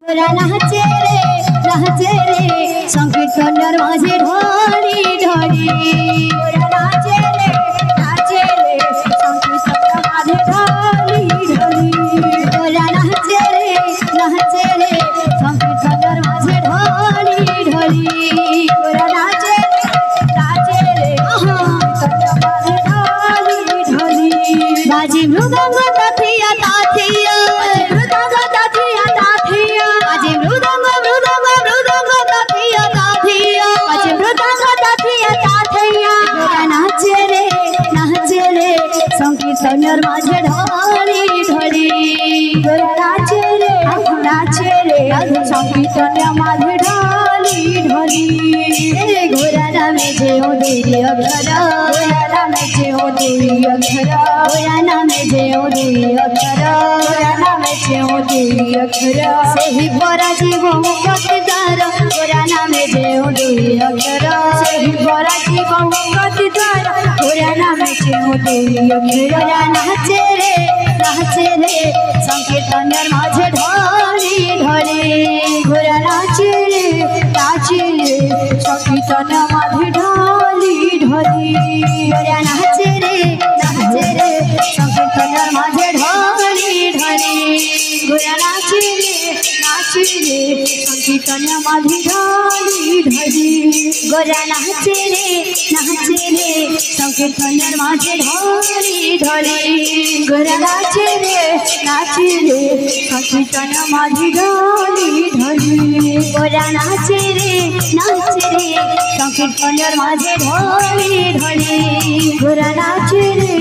ওরা নাচে রে সংকীর্তনের মাঝে ঢলি ঢলি ওরা নাচে রে সংকীর্তনের মাঝে ঢলি ঢলি ওরা নাচে রে সংকীর্তনের মাঝে ঢলি ঢলি ওরা নাচে রে সংকীর্তনের মাঝে ঢলি ঢলি বাজি মৃদঙ্গ তাথিয়া তাথিয়া संकीर्तনের মাঝে ঢলি ঢলি গোরা নাচে রে সংকীর্তনের মাঝে ঢলি ঢলি গোরা নামে যে দুই অক্ষর গোরা নামে যে দুই অক্ষর গোরা নামে যে দুই অক্ষর গোরা নামে যে দুই অক্ষর সেই পরা জীব মুক্তি দ্বার গোরা নামে যে দুই অক্ষর সেই পরা জীব মুক্তি দ্বার গোরা নামে যে দুই অক্ষর গোরা নাচে রে সংকীর্তনের মাঝে ঢলি ঢলি গোরা নাচে রে সংকীর্তনের মাঝে ঢলি ঢলি গোরা নাচে রে সংকীর্তনের মাঝে ঢলি ঢলি গোরা নাচে রে সংকীর্তনের মাঝে ঢলি ঢলি গোরা নাচে রে সংকীর্তনের মাঝে ঢলি ঢলি গোরা নাচে রে সংকীর্তনের মাঝে ঢলি ঢলি গোরা নাচে রে সংকীর্তনের মাঝে ঢলি ঢলি গোরা নাচে রে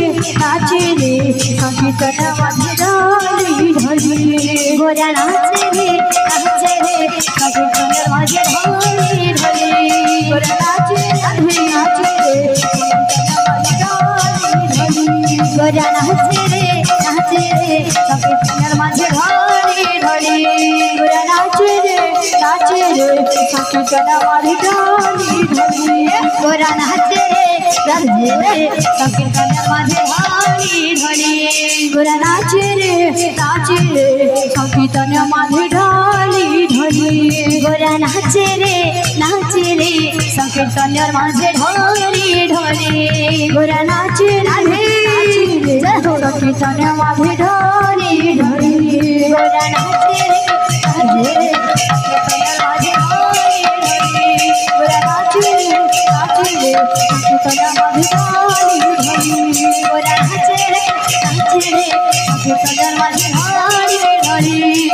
সংকীর্তনের মাঝে ঢলি ঢলি গোরা নাচে রে সংকীর্তনের মাঝে ঢলি ঢলি গোরা নাচে রে গোরা নাচে রে সংকীর্তনের মাঝে ঢলি ঢলি গোরা নাচে রে সংকীর্তনের মাঝে ঢলি ঢলি গোরা নাচে রে সংকীর্তনের মাঝে ঢলি ঢলি গোরা নাচে রে সংকীর্তনের মাঝে ঢলি ঢলি গোরা নাচে রে সংকীর্তনের মাঝে ঢলি ঢলি গোরা নাচে রে সংকীর্তনের মাঝে ঢলি ঢলি গোরা নাচে রে সংকীর্তনের মাঝে ঢলি ঢলি গোরা নাচে রে সংকীর্তনের মাঝে ঢলি ঢলি গোরা নাচে রে সংকীর্তনের মাঝে ঢলি ঢলি গোরা নাচে রে সংকীর্তনের মাঝে ঢলি ঢলি গোরা নাচে রে সংকীর্তনের মাঝে ঢলি ঢলি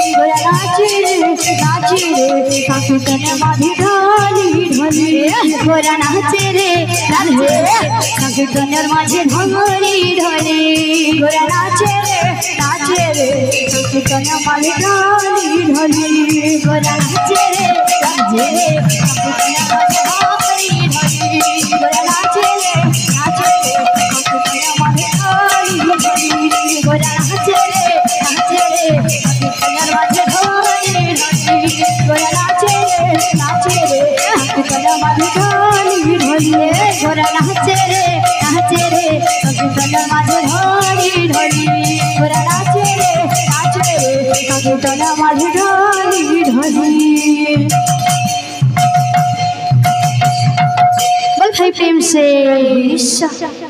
গোরা নাচে রে সংকীর্তনের মাঝে ঢলি ঢলি গোরা নাচে রে সংকীর্তনের মাঝে ঢলি ঢলি গোরা নাচে রে সংকীর্তনের মাঝে ঢলি ঢলি গোরা নাচে রে সংকীর্তনের মাঝে ঢলি ঢলি গোরা নাচে রে সংকীর্তনের মাঝে ঢলি ঢলি গোরা নাচে রে সংকীর্তনের মাঝে ঢলি ঢলি গোরা নাচে রে সংকীর্তনের মাঝে ঢলি ঢলি বল ভাই প্রেম से